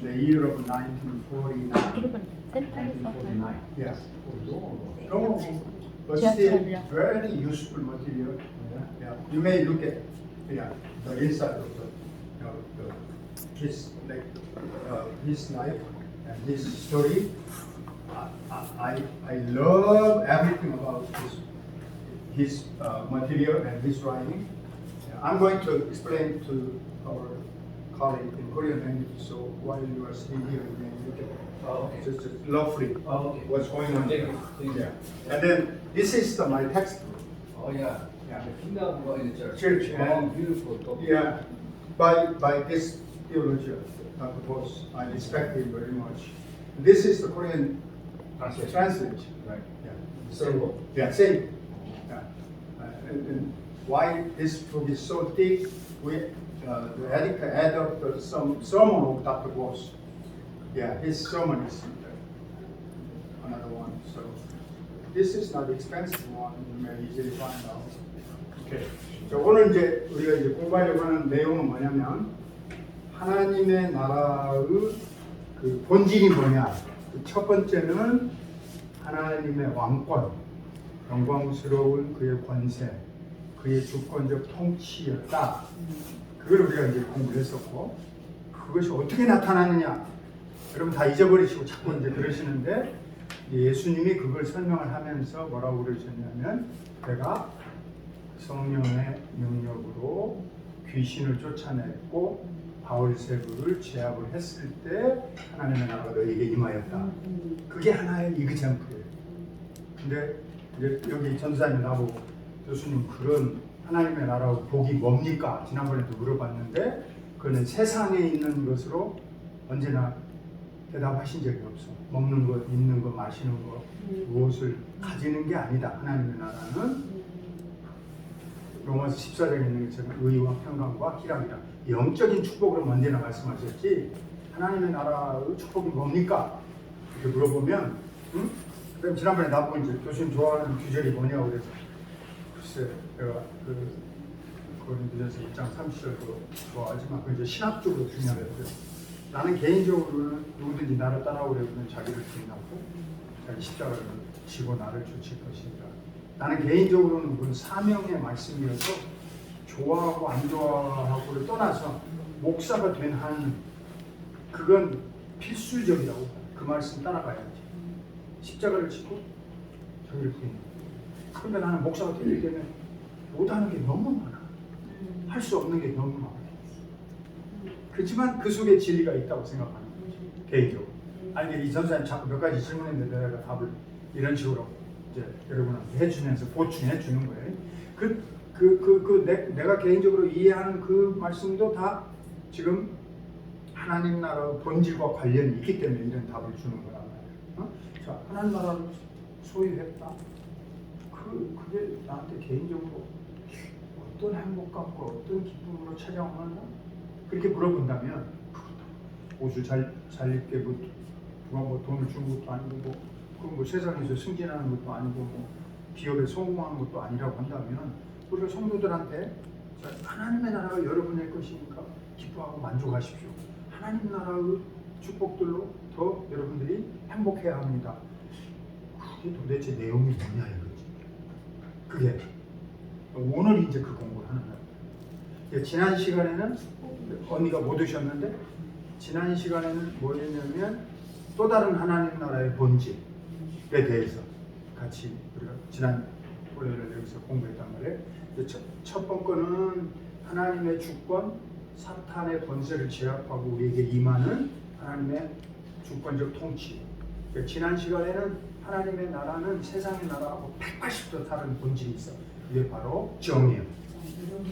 the year of 1949. 그룹은 센터에서 1949. Yes. No, but still very useful material. Yeah. You may look at the inside of his life and his story. I love everything about his material and his writing. I'm going to explain to our colleague in Korean language. So while you are sitting here, you can look at just lovely what's going on there. Yeah. And then this is my textbook. Oh yeah. Yeah. The kingdom of the Church, and- beautiful. Yeah, by this theologian, Dr. Bose, I respect him very much. This is the Korean translation. Right. Yeah. Same book. Yeah, same. Yeah. And why this book is so thick? The editor added some sermon of Dr. Bose. Yeah, his sermon is another one. So this is not expensive one. You may easily find out. Okay. 자, 오늘 이제 우리가 이제 공부하려고 하는 내용은 뭐냐면 하나님의 나라의 그 본질이 뭐냐. 첫 번째는 하나님의 왕권, 영광스러운 그의 권세, 그의 주권적 통치였다. 그걸 우리가 이제 공부했었고, 그것이 어떻게 나타나느냐. 여러분 다 잊어버리시고 자꾸 이제 그러시는데, 예수님이 그걸 설명을 하면서 뭐라고 그러셨냐면, 내가 성령의 능력으로 귀신을 쫓아냈고 바울세부를 제압을 했을 때 하나님의 나라가 너에게 임하였다. 그게 하나의 이그젬플이에요. 근데 이제 여기 전사님 나보고 교수님 그런 하나님의 나라 복이 뭡니까? 지난번에도 물어봤는데 그는 세상에 있는 것으로 언제나 대답하신 적이 없어. 먹는 것, 입는 것, 마시는 것 무엇을 가지는 게 아니다. 하나님의 나라는 로마서 14장에 있는 것처럼 의와 평강과 희락이라 영적인 축복으로 언제나 말씀하셨지 하나님의 나라의 축복이 뭡니까? 이렇게 물어보면 그럼 지난번에 나보고 이제 교수님 좋아하는 규절이 뭐냐고 그래서 글쎄 내가 고린도전서 1장 30절도 좋아하지만 그 이제 신학적으로 중요해요. 나는 개인적으로는 누구든지 나를 따라오려면 자기를 부인하고 자기 십자가를 지고 나를 쫓을 것이니라. 나는 개인적으로는 그건 사명의 말씀이어서 좋아하고 안 좋아하고를 떠나서 목사가 된 한 그건 필수적이라고 그 말씀 따라가야지. 십자가를 지고 자기를 부인하고. 그런데 나는 목사가 되기 때문에 못하는 게 너무 많아. 할 수 없는 게 너무 많아. 그렇지만 그 속에 진리가 있다고 생각하는 거지. 개인적으로. 아니 이 전사님 자꾸 몇 가지 질문했는데 내가 답을 이런 식으로 이제 여러분한테 해주면서 보충해 주는 거예요. 내가 개인적으로 이해하는 그 말씀도 다 지금 하나님 나라의 본질과 관련이 있기 때문에 이런 답을 주는 거란 말이에요. 자, 하나님 나라를 소유했다. 그게 나한테 개인적으로 어떤 행복감과 어떤 기쁨으로 찾아오는가? 그렇게 물어본다면 옷을 잘 입게 누가 뭐 돈을 준 것도 아니고 뭐 세상에서 승진하는 것도 아니고 뭐 기업에 성공하는 것도 아니라고 한다면 우리가 성도들한테 하나님의 나라가 여러분의 것이니까 기뻐하고 만족하십시오. 하나님 나라의 축복들로 더 여러분들이 행복해야 합니다. 그게 도대체 내용이 뭐냐 이거지. 그게 오늘 이제 그 공부를 하는 거예요. 지난 시간에는 언니가 못 오셨는데 지난 시간에는 뭐였냐면 또 다른 하나님 나라의 본질에 대해서 같이 우리가 지난 월요일에 여기서 공부했단 말이에요. 첫 번째는 하나님의 주권, 사탄의 권세를 제압하고 우리에게 임하는 하나님의 주권적 통치. 지난 시간에는 하나님의 나라는 세상의 나라하고 180도 다른 본질이 있어. 이게 바로 정의예요.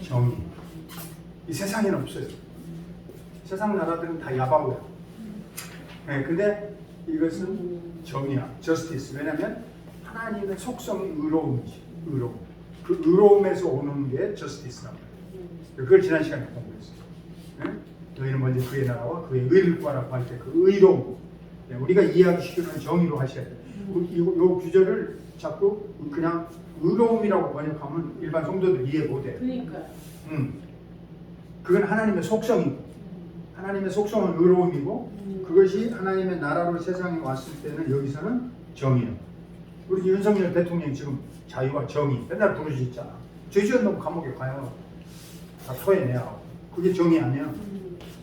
정의. 이 세상에는 없어요. 세상 나라들은 다 야바오야. 네, 근데 이것은 정의야, justice. 왜냐하면 하나님의 속성이 의로움이지, 의로움. 그 의로움에서 오는 게 justice란 말이에요. 그걸 지난 시간에 공부했어요. 네? 너희는 먼저 그의 나라와 그의 의를 구하라고 할 때 그 의로움. 네, 우리가 이해하기 쉽게는 정의로 하셔야 돼요. 이 규절을 자꾸 그냥 의로움이라고 번역하면 일반 성도들 이해 못해요. 그러니까요. 그건 하나님의 속성이고 하나님의 속성은 의로움이고 그것이 하나님의 나라로 세상에 왔을 때는 여기서는 정의예요. 우리 윤석열 대통령이 지금 자유와 정의 맨날 부르시잖아. 죄 지은 놈 감옥에 가요. 다 토해내야. 그게 정의 아니야.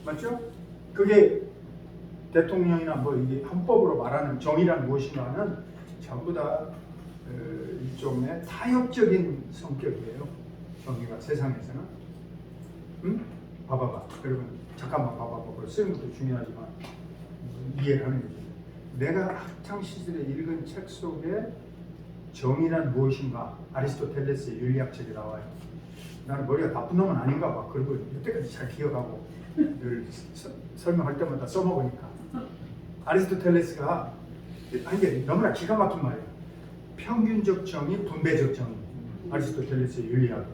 맞죠? 그게 대통령이나 뭐 이게 헌법으로 말하는 정의란 무엇인가는 전부 다 일종의 타협적인 성격이에요. 정의가 세상에서는. 응? 봐봐봐. 여러분 잠깐만 봐봐봐. 쓰는 것도 중요하지만 이해를 하는 거지. 내가 학창 시절에 읽은 책 속에 정의란 무엇인가 아리스토텔레스의 윤리학책이 나와요. 나는 머리가 나쁜 놈은 아닌가 봐. 그리고 이때까지 잘 기억하고 늘 설명할 때마다 써먹으니까. 아리스토텔레스가 한 게 너무나 기가 막힌 말이에요. 평균적 정의, 분배적 정의. 아리스토텔레스의 윤리학에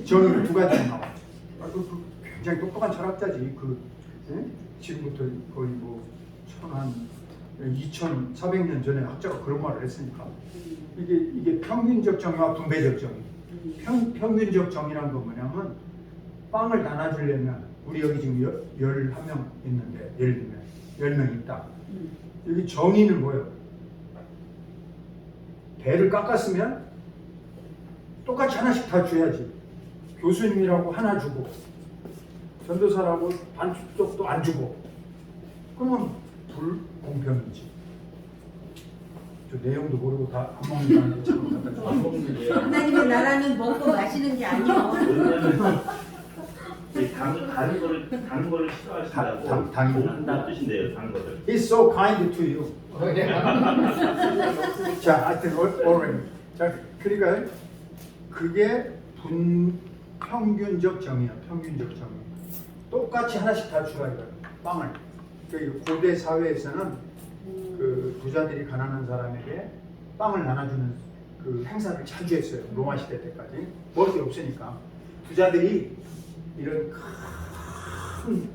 정의가 두 가지가 나와요. 굉장히 똑똑한 철학자지. 지금부터 거의 뭐 2400년 전에 학자가 그런 말을 했으니까. 이게 평균적 정의와 분배적 정의. 평균적 정의란 건 뭐냐면 빵을 나눠주려면 우리 여기 지금 11명 있는데 예를 들면 10명 있다. 여기 정의는 뭐예요? 배를 깎았으면 똑같이 하나씩 다 줘야지. 교수님이라고 하나 주고 전도사라고 반쪽도 안 주고 그러면 불공평이지. 저 내용도 모르고 다 안 먹는다는 거 참 갖다 줘. 안 먹는데. 하나님의 나라는 먹고 마시는 게 아니야. 단 거를 싫어하신다고 한다는 뜻인데요. 단 거를. He's so kind to you. 자, 하여튼 already. 자, 그러니까 그게 평균적 정의야. 평균적 정의. 똑같이 하나씩 다 주라 이거야. 빵을. 그 고대 사회에서는 그 부자들이 가난한 사람에게 빵을 나눠주는 그 행사를 자주 했어요. 로마 시대 때까지. 먹을 게 없으니까 부자들이 이런 큰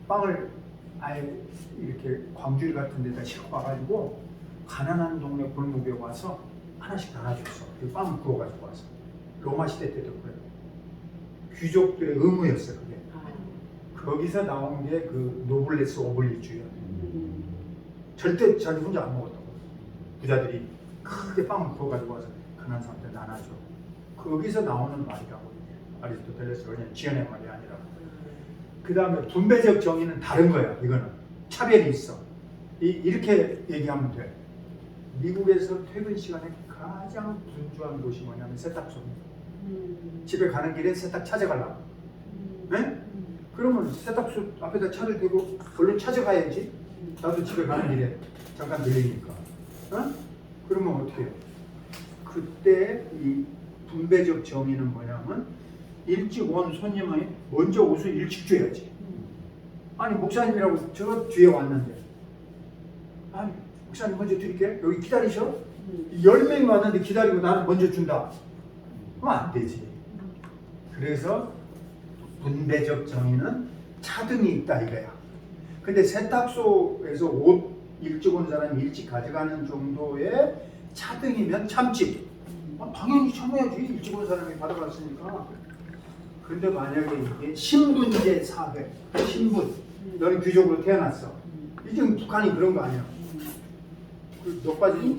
빵을 아예 이렇게 광주리 같은 데다 싣고 와가지고 가난한 동네 골목에 와서 하나씩 나눠줬어. 그 빵을 구워가지고 와서. 로마 시대 때도 그래요. 귀족들의 의무였어요. 그게. 거기서 나온 게 그 노블레스 오블리주의야. 절대 자기 혼자 안 먹었다고. 부자들이 크게 빵을 구워가지고 와서 가난한 사람한테 나눠줘. 거기서 나오는 말이라고. 아리스토텔레스가 그냥 지어낸 말이 아니라. 그 다음에 분배적 정의는 다른 거야. 이거는 차별이 있어. 이렇게 얘기하면 돼. 미국에서 퇴근 시간에 가장 분주한 곳이 뭐냐면 세탁소입니다. 집에 가는 길에 세탁 찾아가려고. 네? 그러면 세탁소 앞에다 차를 대고 얼른 찾아가야지. 나도 집에 가는 길에 잠깐 들리니까. 어? 그러면 어떻게 해요? 그때 이 분배적 정의는 뭐냐면 일찍 온 손님이 먼저 옷을 일찍 줘야지. 아니 목사님이라고 저 뒤에 왔는데 아니 목사님 먼저 드릴게. 여기 기다리셔? 10명이 왔는데 기다리고 나는 먼저 준다. 그러면 안 되지. 그래서 분배적 정의는 차등이 있다 이거야. 근데 세탁소에서 옷 일찍 온 사람이 일찍 가져가는 정도의 차등이면 참지. 당연히 참아야지. 일찍 온 사람이 받아갔으니까. 근데 만약에 이게 신분제 사회, 신분, 너는 귀족으로 태어났어. 이제 북한이 그런 거 아니야. 그 너까지,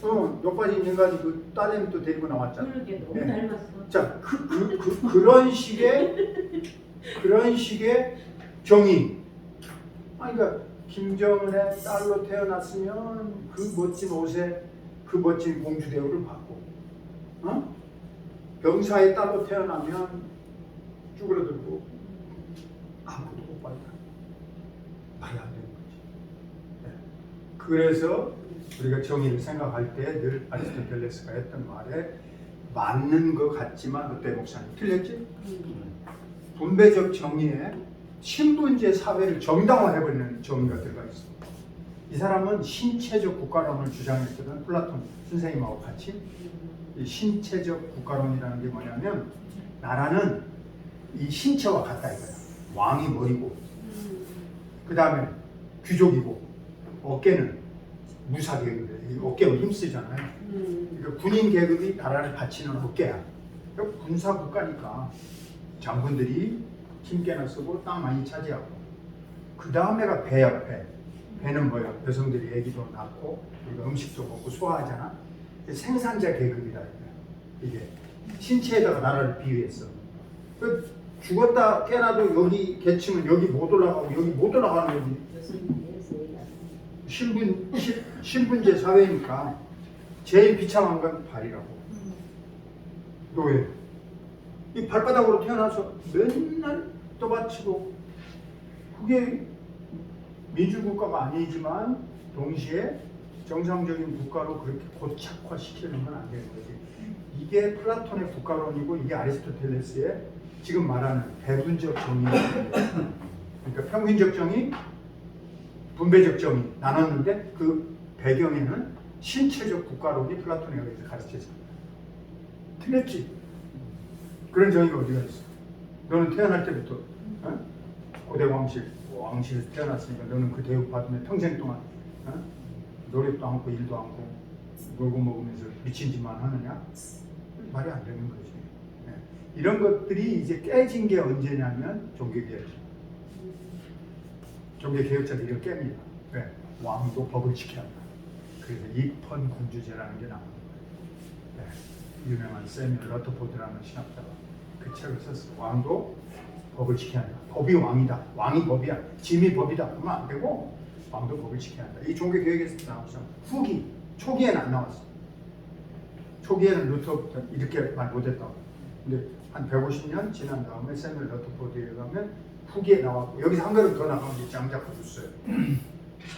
너까지 인간이 그 딸내미 데리고 나왔잖아. 그러게 너무 닮았어. 자, 그런 식의 정의. 아니, 그러니까 김정은의 딸로 태어났으면 그 멋진 옷에 그 멋진 공주 대우를 받고, 어? 병사의 딸로 태어나면 쭈그러들고 아무것도 못 받아. 말이 안 되는 거지. 네. 그래서 우리가 정의를 생각할 때 늘 아리스토텔레스가 했던 말에 맞는 것 같지만 그때 목사님 틀렸지? 분배적 정의에 신분제 사회를 정당화해버리는 정의가 들어가 있어. 이 사람은 신체적 국가론을 주장했거든. 플라톤 선생님하고 같이. 이 신체적 국가론이라는 게 뭐냐면 나라는 이 신체와 같다 이거야. 왕이 머리고 그 다음에 귀족이고 어깨는 무사계급이에요. 어깨가 힘쓰잖아요. 그러니까 군인 계급이 나라를 바치는 어깨야. 그러니까 군사 국가니까 장군들이 힘께나 쓰고 땅 많이 차지하고 그 다음에가 배야, 배. 배는 뭐야? 여성들이 애기도 낳고 우리가 음식도 먹고 소화하잖아. 생산자 계급이다 이게. 신체에다가 나라를 비유했어. 그 죽었다 깨나도 여기 계층은 여기 못 올라가고 여기 못 올라가는 거지. 신분제 사회니까 제일 비참한 건 발이라고. 노예. 이 발바닥으로 태어나서 맨날 떠받치고 그게 민주국가가 아니지만 동시에 정상적인 국가로 그렇게 고착화시키는 건 안 되는 거지. 이게 플라톤의 국가론이고 이게 아리스토텔레스의 지금 말하는 배분적 정의예요. 그러니까 평균적 정의, 분배적 정의 나눴는데 그 배경에는 신체적 국가론이 플라톤에 의해서 가르쳐집니다. 틀렸지? 그런 정의가 어디가 있어? 너는 태어날 때부터 고대 왕실에서 태어났으니까 너는 그 대우 받으면 평생 동안 노력도 않고 일도 않고 놀고 먹으면서 미친 짓만 하느냐? 말이 안 되는 거지. 네. 이런 것들이 이제 깨진 게 언제냐면 종교개혁. 종교개혁자들이 이걸 깹니다. 왜? 왕도 법을 지켜야 한다. 그래서 입헌군주제라는 게 나오는 거예요. 네. 유명한 세뮤얼 러터포드라는 신학자가 그 책을 썼어. 왕도 법을 지켜야 한다. 법이 왕이다. 왕이 법이야. 짐이 법이다. 그러면 안 되고 왕도 법을 지켜야 한다. 이 종교개혁에서 나오죠. 후기, 초기에는 안 나왔어. 초기에는 루터부터 이렇게 말 못했다고. 근데 한 150년 지난 다음에 세뮤얼 러터포드에 가면 후기에 나왔고 여기서 한 걸음 더 나가면 이제 장자크 루소예요.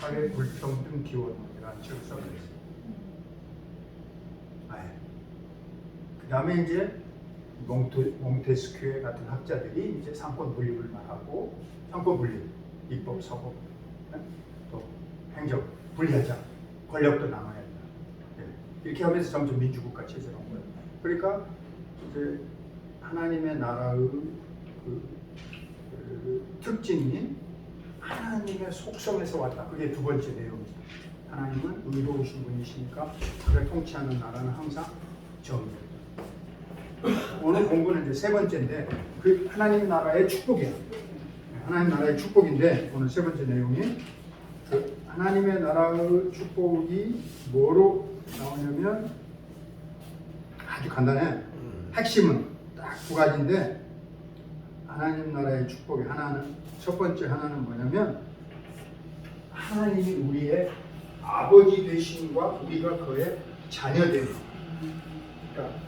사회 불평등 기원론이라는 책을 써버렸어요. 그 다음에 이제 몽테스큐에 같은 학자들이 이제 상권 분립을 말하고 상권 분립, 입법, 사법, 또 행정 분리하자, 권력도 나눠야 한다. 이렇게 하면서 점점 민주국가 체제로 온 거예요. 그러니까 이제 하나님의 나라의 그 특징이 하나님의 속성에서 왔다. 그게 두 번째 내용입니다. 하나님은 의로우신 분이시니까 그를 통치하는 나라는 항상 정의입니다. 오늘 공부는 이제 세 번째인데 그 하나님 나라의 축복이야. 하나님 나라의 축복인데 오늘 세 번째 내용이 그 하나님의 나라의 축복이 뭐로 나오냐면 아주 간단해. 핵심은 딱 두 가지인데 하나님 나라의 축복이 하나는 첫 번째 하나는 뭐냐면 하나님이 우리의 아버지 되심과 우리가 그의 자녀됨. 그러니까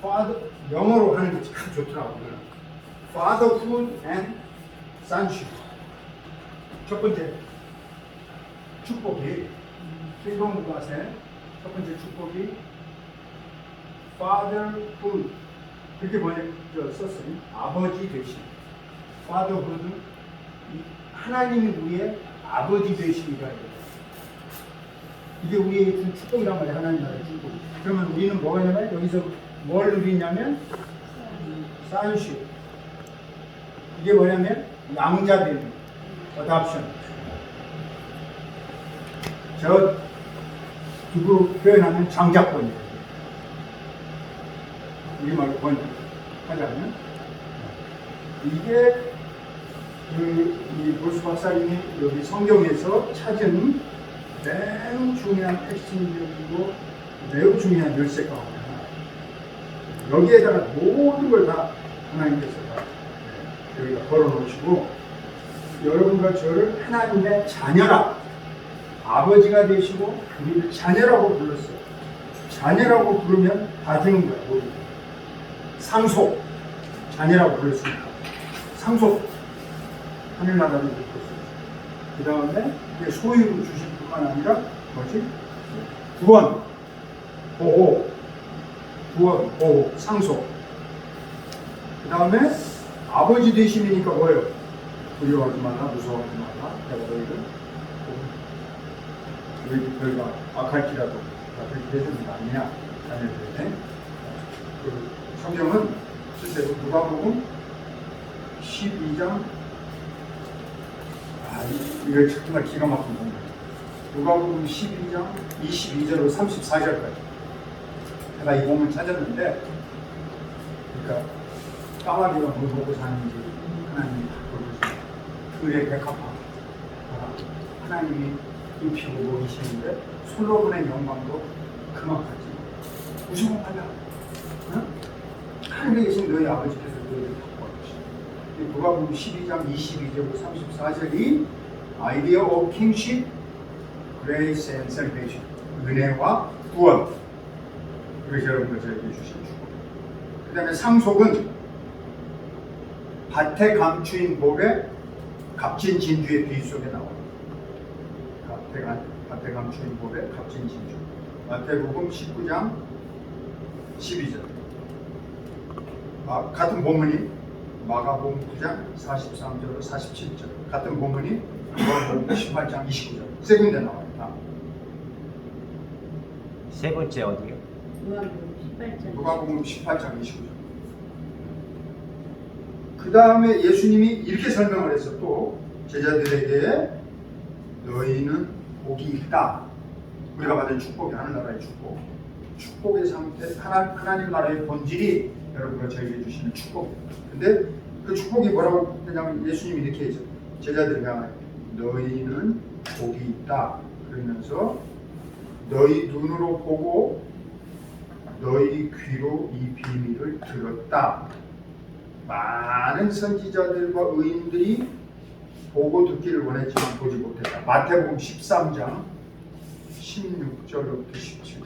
Father, 영어로 하는 게 참 좋더라고요. Fatherhood and sonship. 첫 번째 축복이 킬동과세 첫 번째 축복이 Fatherhood. 그렇게 썼어요. 아버지 되심. Fatherhood. 하나님이 우리의 아버지 되심이라. 이게 우리의 준 축복이란 말이에요. 하나님 나라의 축복. 그러면 우리는 뭐가 있냐면 여기서 뭘 누리냐면 sonship. 이게 뭐냐면 양자됨, adoption. 저 두부로 표현하면 장자권이에요. 우리말로 번역하자면 이게 이 보수 박사님이 여기 성경에서 찾은 매우 중요한 핵심적이고 매우 중요한 열쇠가 하나. 여기에다가 모든 걸 다 하나님께서 다 여기다 걸어놓으시고 여러분과 저를 하나님의 자녀라 아버지가 되시고 우리를 자녀라고 불렀어요. 자녀라고 부르면 다 주는 거야. 모두. 상속 자녀라고 불렀습니다. 상속 하늘나라를 듣겠어요. 그 다음에 소유로 주실 뿐만 아니라 뭐지? 구원, 보호, 구원, 보호, 상속. 그 다음에 아버지 되심이니까 뭐예요? 두려워하지 마라, 무서워하지 마라. 내가 너희를 너희가 악할지라도 그렇게 해주는 거 아니냐? 자녀들에게. 성경은 실제로 누가복음 12장 이거 정말 기가 막힌 겁니다. 누가복음 12장 22절로 34절까지 제가 이 본문 찾았는데 그러니까 까마귀가 뭘 먹고 사는지 하나님이 다 보여주세요. 을의 백합화 하나님이 입히고 먹이시는데 솔로몬의 영광도 그만하지. 무슨 말이야? 응? 하늘에 계신 너희 아버지께서 너희를 바꿔주시고 누가복음 12장 22절부터 34절이 아이디어 오브 킹십, 그레이스 앤 셀베이션, 은혜와 구원. 그래서 여러분들 저에게 주신 축복. 그 다음에 상속은 밭에 감추인 볼에 값진 진주의 비유 속에 나와요. 밭에 감추인 볼에 값진 진주. 마태복음 19장 12절. 같은 본문이 마가복음 9장 43절로 47절. 같은 본문이 누가복음 18장 29절. 세 군데 나와요. 세 번째 어디요? 누가복음 18장 29절. 그 다음에 예수님이 이렇게 설명을 해서 또 제자들에게 너희는 복이 있다. 우리가 받은 축복이 하늘나라의 축복. 축복의 상태, 하나님 나라의 본질이 여러분과 저에게 주시는 축복. 근데 그 축복이 뭐라고 했냐면 예수님이 이렇게 해서 제자들에게 너희는 복이 있다. 그러면서 너희 눈으로 보고 너희 귀로 이 비밀을 들었다. 많은 선지자들과 의인들이 보고 듣기를 원했지만 보지 못했다. 마태복음 13장 16절부터 17절.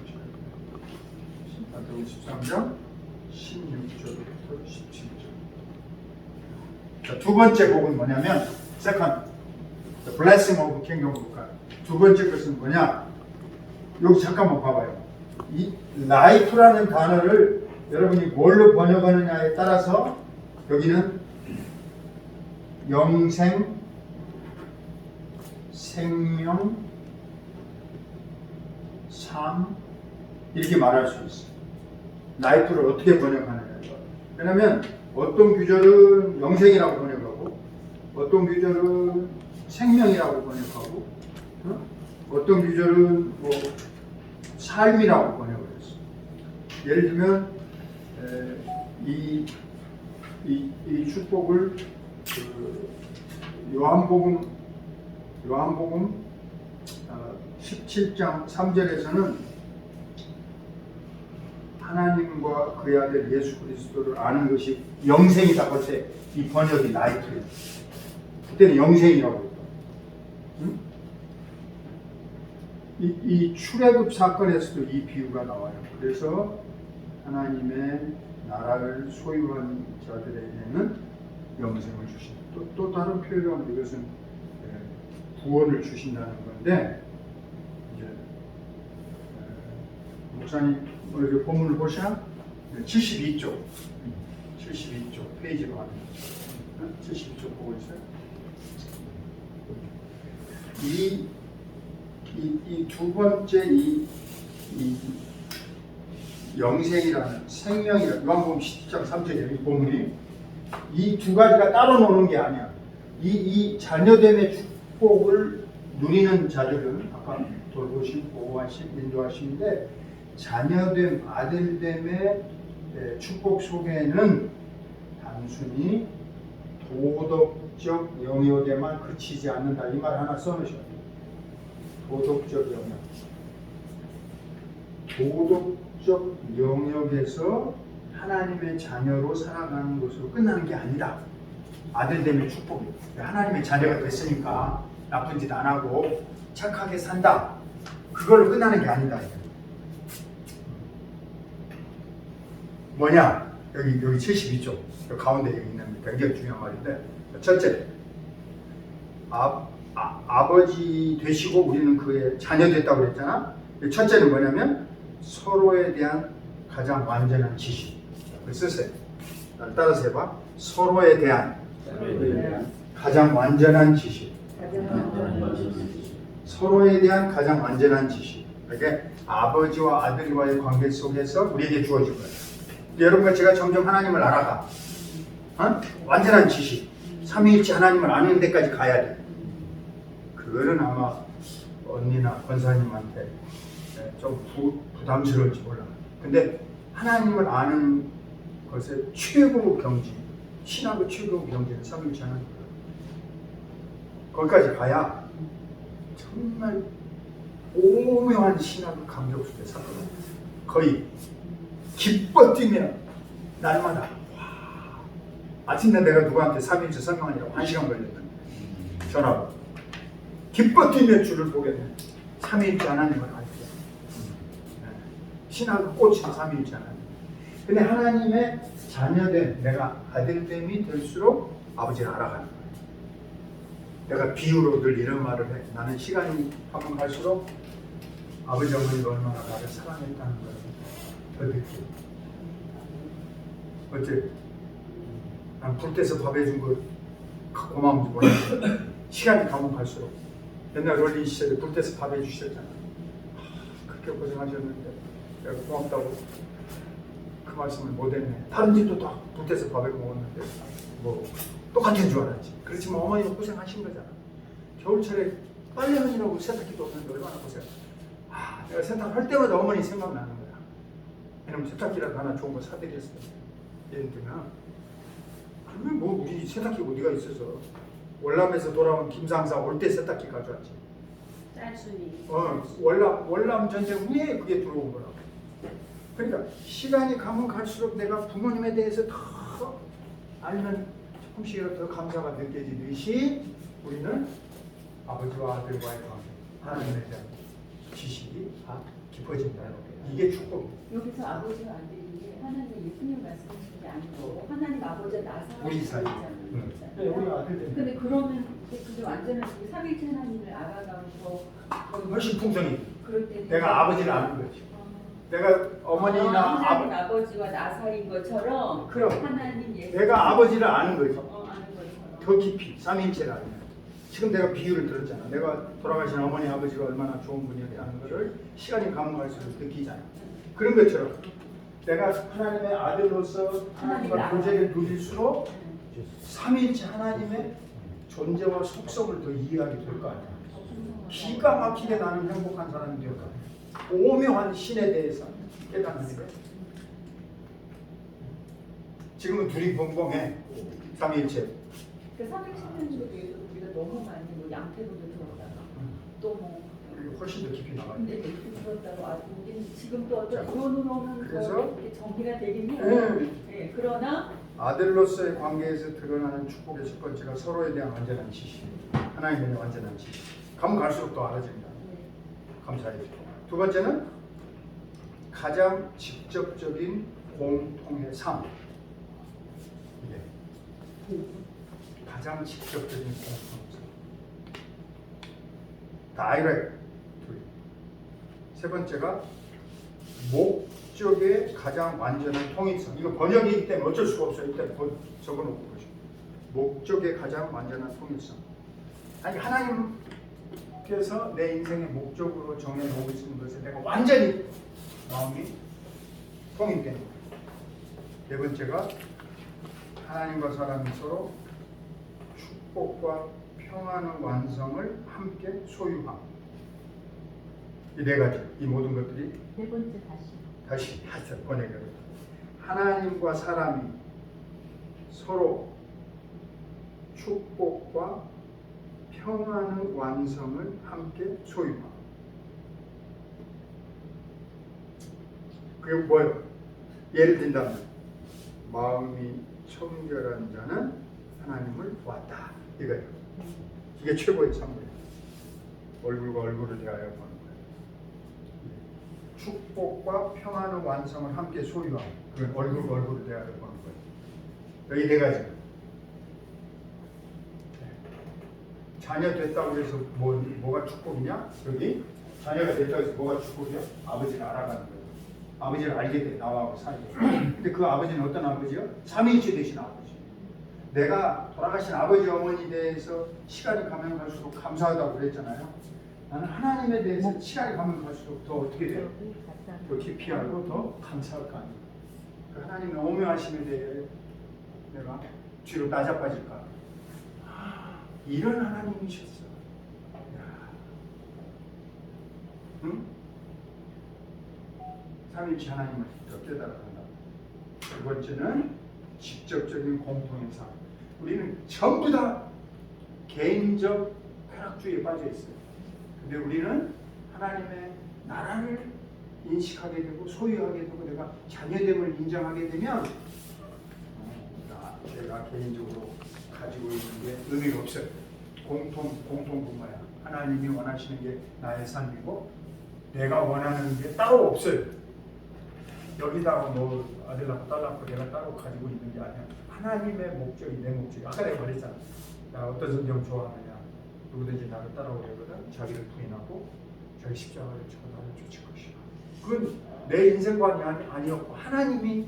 마태복음 13장 16절부터 17절. 자, 두 번째 복은 뭐냐면 second, the blessing of the kingdom of God. 두 번째 것은 뭐냐? 여기 잠깐만 봐봐요. 이 life라는 단어를 여러분이 뭘로 번역하느냐에 따라서 여기는 영생, 생명, 삶 이렇게 말할 수 있어요. life를 어떻게 번역하느냐. 왜냐하면 어떤 규절은 영생이라고 번역하고 어떤 규절은 생명이라고 번역하고 어떤 규절은 뭐 삶이라고 번역을 했어요. 예를 들면 이 축복을 요한복음 17장 3절에서는 하나님과 그의 아들 예수 그리스도를 아는 것이 영생이다. 그때 이 번역이 나이트예요. 그때는 영생이라고 했다. 응? 이 출애굽 사건에서도 이 비유가 나와요. 그래서 하나님의 나라를 소유한 자들에게는 영생을 주신다. 또 다른 표현으로 하면 이것은 구원을 주신다는 건데, 이제 목사님 이렇게 본문을 보시면 72쪽 페이지로 하는 72쪽 보고 있어요. 이 두 번째 이 영생이라는 생명이라는 요한복음 10장 3절에 이 본문이 이 두 가지가 따로 노는 게 아니야. 이 자녀됨의 축복을 누리는 자들은 아까 돌보심, 보호하심, 인도하심인데 자녀됨, 아들됨의 축복 속에는 단순히 도덕적 영역에만 그치지 않는다. 이 말 하나 써놓으셔야 돼요. 도덕적 영역. 도덕적 영역에서 하나님의 자녀로 살아가는 것으로 끝나는 게 아니라 아들됨의 축복이 하나님의 자녀가 됐으니까 나쁜 짓 안 하고 착하게 산다. 그걸로 끝나는 게 아니다. 뭐냐? 여기 72쪽 여기 가운데 여기 있는 굉장히 중요한 말인데 첫째, 아버지 되시고 우리는 그의 자녀 됐다고 그랬잖아. 첫째는 뭐냐면 서로에 대한 가장 완전한 지식. 쓰세요. 따라서 해봐. 서로에 대한 가장 완전한 지식. 서로에 대한 가장 완전한 지식. 그러니까 아버지와 아들과의 관계 속에서 우리에게 주어진 거예요. 여러분과 제가 점점 하나님을 알아가. 완전한 지식. 삼위일체 하나님을 아는 데까지 가야 돼. 그거는 아마 언니나 권사님한테 좀 부담스러울지 몰라. 근데 하나님을 아는 것의 최고 경지, 신학의 최고 경지는 삼위일체 하나님. 거기까지 가야 정말 오묘한 신학의 감격 속에 살고 거의 기뻐 뛰며 날마다 와, 아침에 내가 누구한테 3일째 설명하느라고 1시간 걸렸는데 전화로 기뻐 뛰며 주를 보겠네. 3일째 하나님을 알게. 신학의 꽃이 3일째 하나님. 근데 하나님의 자녀된 내가 아들됨이 될수록 아버지를 알아가는 거예요. 내가 비유로 늘 이런 말을 해. 나는 시간이 가면 갈수록 아버지 어머니가 얼마나 나를 사랑했다는 걸 더 느끼고. 어째 난 불때서 밥 해준 거 고마운지 모르겠어. 시간이 가면 갈수록 옛날 롤린 시절에 불때서 밥 해주셨잖아. 그렇게 고생하셨는데 내가 고맙다고 그 말씀을 못했네. 다른 집도 다 불때서 밥을 먹었는데 뭐 똑같은 줄 알았지. 그렇지만 어머니는 고생하신 거잖아. 겨울철에 빨래하느라고 세탁기도 없는데 얼마나 고생. 내가 세탁할 때마다 어머니 생각나는 거야. 왜냐면 세탁기라도 하나 좋은 거 사드렸어요. 예를 들면 그러면 뭐 우리 세탁기 어디가 있어서 월남에서 돌아온 김상사 올 때 세탁기 가져왔지. 짤순이. 월남 전쟁 후에 그게 들어온 거라고. 그러니까 시간이 가면 갈수록 내가 부모님에 대해서 더 알면 조금씩이라도 더 감사가 느껴지듯이 우리는 아버지와 아들과의 관계, 하나님에 대한 지식이 깊어진다. 이게 축복이에요. 여기서 아버지와 아들인 게 하나님 예수님 말씀하신 게 아니고 하나님 아버지와 나사가 우리 사이. 네, 우리 아들들. 근데 그러면 근데 완전한 그 삼위일체 하나님을 알아가면서 훨씬 풍성해. 그럴 때 내가 아버지를 아는 거지. 내가 어머니나 하나님 아버지와 나사인 것처럼 그럼. 하나님 예수 내가 아버지를 아는 거지. 아는 것처럼 더 깊이 삼위일체를 아는 거야. 지금 내가 비유를 들었잖아. 내가 돌아가신 어머니 아버지가 얼마나 좋은 분이었다는 것을 시간이 가면 갈수록 느끼잖아. 그런 것처럼 내가 하나님의 아들로서 하나님과 교제를 누릴수록 삼위일체 하나님의 존재와 속성을 더 이해하게 될 거 아니야. 기가 막히게 나는 행복한 사람이 될 거 아니야. 오묘한 신에 대해서 깨닫는 거야. 지금은 둘이 봉봉해. 삼위일체. 그 삼위일체는 위해서 우리가 너무 많이 뭐 양태로도 들었다가 또뭐 훨씬 더 깊이 나가요. 근데 들었다고 아주 우리는 지금 또 어떤 이론으로는 그래서? 이렇게 정리가 되긴 해요. 네, 그러나 아들로서의 관계에서 드러나는 축복의 첫 번째가 서로에 대한 완전한 지식. 하나님에 대한 완전한 지식. 가면 갈수록 더 알아집니다. 감사해요. 두 번째는 가장 직접적인 공통의 삶. 이게 가장 직접적인 공통의 삶. 다이렉트. 세 번째가 목적의 가장 완전한 통일성. 이거 번역이기 때문에 어쩔 수가 없어요. 일단 적어놓고 보죠. 목적의 가장 완전한 통일성. 아니 하나님께서 내 인생의 목적으로 정해놓으신 것에 내가 완전히 마음이 통일되는 거예요. 네 번째가 하나님과 사람이 서로 축복과 평안의 완성을 함께 소유함. 이 네 가지, 이 모든 것들이 네 번째 다시 번역해요. 하나님과 사람이 서로 축복과 평안의 완성을 함께 소유함. 그게 뭐예요? 예를 든다면 마음이 청결한 자는 하나님을 보았다. 이거예요. 이게 최고의 참고예요. 얼굴과 얼굴을 대하여 보는 거예요. 축복과 평안의 완성을 함께 소유함. 그건 얼굴과 얼굴을 대하여 보는 거예요. 여기 네 가지. 자녀 됐다고 해서 뭐가 축복이냐? 여기 자녀가 됐다고 해서 뭐가 축복이야? 아버지를 알아가는 거예요. 아버지를 알게 돼. 나하고 사이에. 근데 그 아버지는 어떤 아버지요? 삼위일체 되신 아버지. 내가 돌아가신 아버지 어머니에 대해서 시간이 가면 갈수록 감사하다고 그랬잖아요. 나는 하나님에 대해서 시간이 가면 갈수록 더 어떻게 돼요? 더 깊이 알고 더 감사할 거 아니에요. 그 하나님의 오묘하심에 대해 내가 뒤로 낮아빠질까? 이런 하나님이셨어. 응? 삼위일체 하나님을 더 깨달아간다. 두 번째는 직접적인 공통의 삶. 우리는 전부 다 개인적 쾌락주의에 빠져 있어요. 근데 우리는 하나님의 나라를 인식하게 되고 소유하게 되고 내가 자녀됨을 인정하게 되면 내가 개인적으로 가지고 있는 게 의미가 없어요. 공통분모야. 하나님이 원하시는 게 나의 삶이고 내가 원하는 게 따로 없어요. 여기다가 뭐 아들 낳고 딸 낳고 내가 따로 가지고 있는 게 아니야. 하나님의 목적이 내 목적이. 아까 내가 말했잖아. 나 어떤 성경 좋아하느냐. 누구든지 나를 따라오려거든 자기를 부인하고 자기 십자가를 지고 나를 쫓을 것이야. 그건 내 인생관이 아니었고 하나님이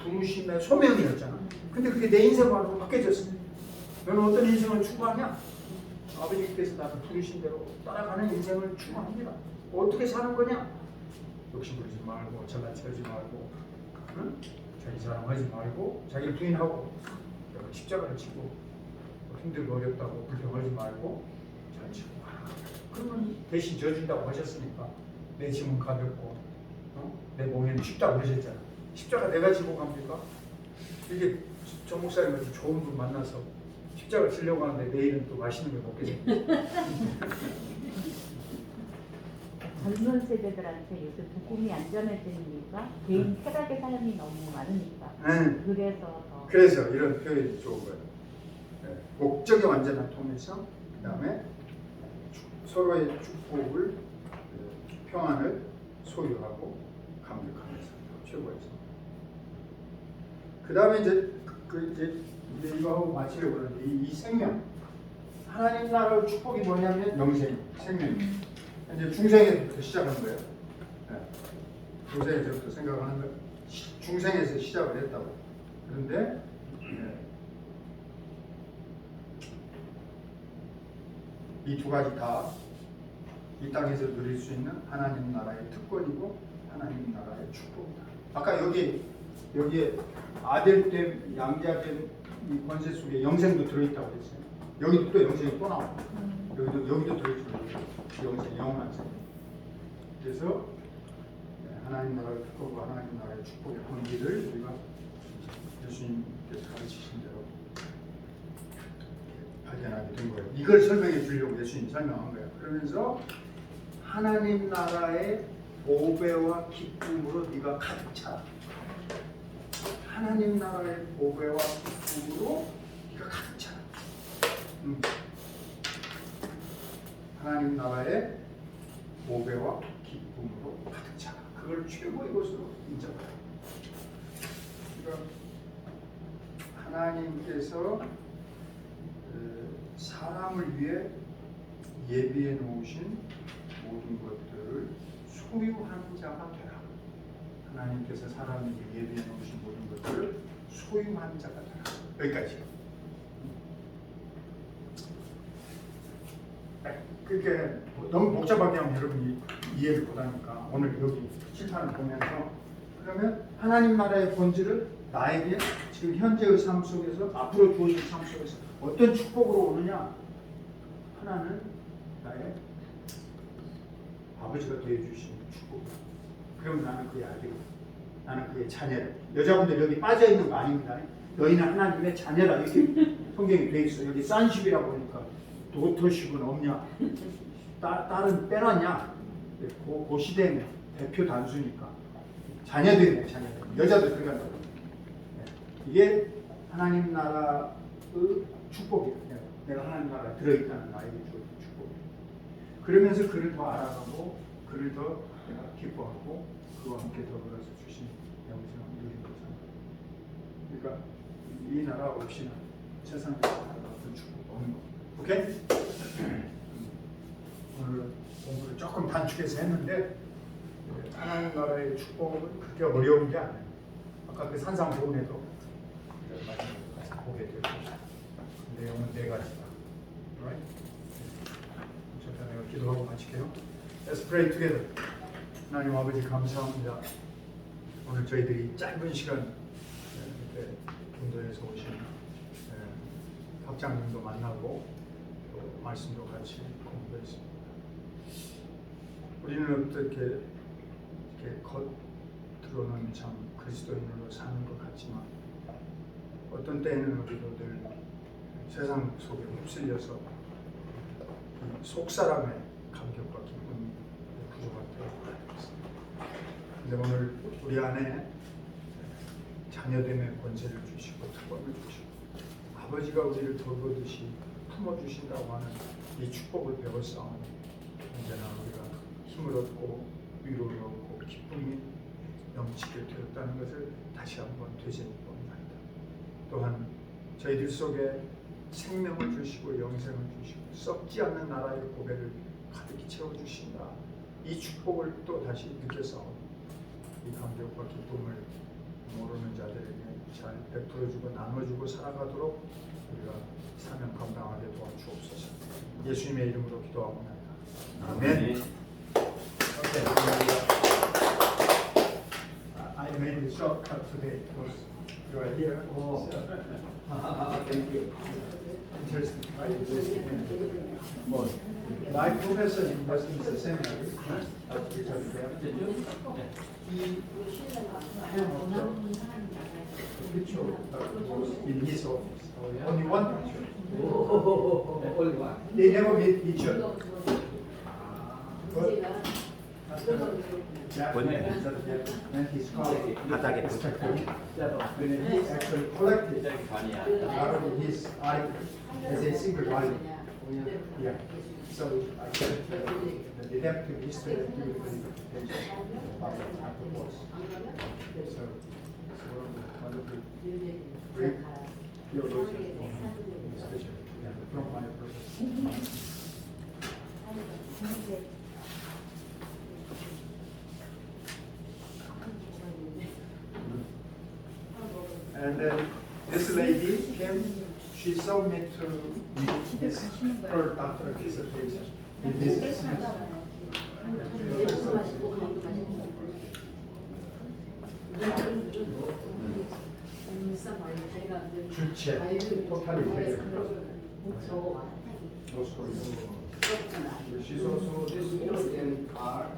부르심의 소명이었잖아. 근데 그게 내 인생관으로 바뀌어졌어. 너는 어떤 인생을 추구하냐? 아버지께서 나를 부르신 대로 따라가는 인생을 추구합니다. 어떻게 사는 거냐? 욕심 부리지 말고 잘나치 하지 말고 응? 자기 사랑하지 말고 자기를 부인하고 십자가를 지고 힘들고 어렵다고 불평하지 말고 잘 지고 가라. 그러면 대신 져준다고 하셨으니까 내 짐은 가볍고 내 몸에는 쉽다고 하셨잖아. 십자가 내가 지고 갑니까? 이게 저 목사님 같은 좋은 분 만나서 십자가 지려고 하는데 내일은 또 맛있는 걸 먹게 됩니다. 젊은 세대들한테 요새 복음이 안전해지는 이유가 개인 쾌락의 삶이 너무 많으니까 그래서 이런 표현이 좋은 거예요. 네. 목적의 완전한 통해서 그 다음에 서로의 축복을 평안을 소유하고 감격하면서 최고에서 그 다음에 이제 이거 하고 마치려고 그러는데 이 생명 하나님 나라의 축복이 뭐냐면 영생 생명. 이제 중생에서부터 시작한 거예요. 네. 중생에서부터 생각하는 거. 중생에서 시작을 했다고. 그런데 이 두 가지 다 이 땅에서 누릴 수 있는 하나님 나라의 특권이고 하나님 나라의 축복이다. 아까 여기에 아들됨, 양자됨 이 권세 속에 영생도 들어있다고 했어요. 여기도 또 영생이 또 나와요. 여기도 들어있어요. 영생, 영원한 생. 그래서 하나님 나라의 축복과 하나님 나라의 축복의 관계를 우리가 예수님께서 가르치신 대로 발견하게 된 거예요. 이걸 설명해 주려고 예수님이 설명한 거예요. 그러면서 하나님 나라의 보배와 기쁨으로 네가 가득 차라. 하나님 나라의 보배와 기쁨으로 네가 가득 차라. 하나님 나라의 보배와 기쁨으로 가득 차라. 그걸 최고의 것으로 인정해요. 그러니까 하나님께서 사람을 위해 예비해 놓으신 모든 것들을 소유한 자가 되라. 하나님께서 사람을 위해 예비해 놓으신 모든 것들을 소유한 자가 되라. 여기까지. 그렇게 너무 복잡하게 하면 여러분이 이해를 못하니까 오늘 여기 칠판을 보면서 그러면 하나님 나라의 본질을 나에게 지금 현재의 삶 속에서 앞으로 주어질 삶 속에서 어떤 축복으로 오느냐. 하나는 나의 아버지가 되어주신 축복이야. 그럼 나는 그의 아들이고 나는 그의 자녀라. 여자분들 여기 빠져있는 거 아닙니다. 너희는 하나님의 자녀라. 이렇게 성경이 되어 있어. 여기 산십이라고 보니까 도터십은 없냐? 딸은 빼놨냐? 그 시대는 대표 단수니까 자녀들이네. 자녀들. 여자도 들어간다고. 이게 하나님 나라의 축복이에요. 내가 하나님 나라에 들어있다는 나에게 주어진 축복이에요. 그러면서 그를 더 알아가고 그를 더 내가 기뻐하고 그와 함께 더불어서 주신 영생을 누리는 거잖아요. 그러니까 이 나라 없이는 세상에서 어떤 축복 없는 거. 오케이? 오늘 공부를 조금 단축해서 했는데 하나님 나라의 축복은 그렇게 어려운 게 아니에요. 아까 그 산상보훈에도 마지막에 보게 되고 내용은 네 가지다. Right? 자, 내가 기도하고 마칠게요. Let's pray together. 하나님 아버지 감사합니다. 오늘 저희들이 짧은 시간 이렇게 인도에서 오신 학장님도 만나고 또 말씀도 같이 공부했습니다. 우리는 어떻게 이렇게 겉으로는 참 그리스도인으로 사는 것 같지만 어떤 때에는 우리도 늘 세상 속에 휩쓸려서 속사람의 감격과 근데 오늘 우리 안에 자녀됨의 권세를 주시고 특권을 주시고 아버지가 우리를 돌보듯이 품어주신다고 하는 이 축복을 배웠사오니 언제나 우리가 힘을 얻고 위로를 얻고 기쁨이 넘치게 되었다는 것을 다시 한번 되새깁니다. 또한 저희들 속에 생명을 주시고 영생을 주시고 썩지 않는 나라의 보배를 가득히 채워주신다. 이 축복을 또 다시 느껴서 이 감격과 기쁨을 모르는 자들에게 잘 베풀어주고 나눠주고 살아가도록 우리가 사명 감당하게 도와주옵소서. 예수님의 이름으로 기도하옵나이다. 아멘. Okay. I made a shortcut today because you are here. Oh. Thank you. Interesting, right? My professor in Westminster Seminary, he picture in his office. Only one picture. Only one. They never meet each other. But and his colleague, 바닥에 when he actually collected out of his eye as a single volume. Yeah. So I can the detective history of the interpretation of the afterwards. So it's one of the wonderful great theologians, especially from my professor. And then this lady came, she submitted to her doctoral dissertation in this semester. 주체, 토탈이 되게 She's also this in art.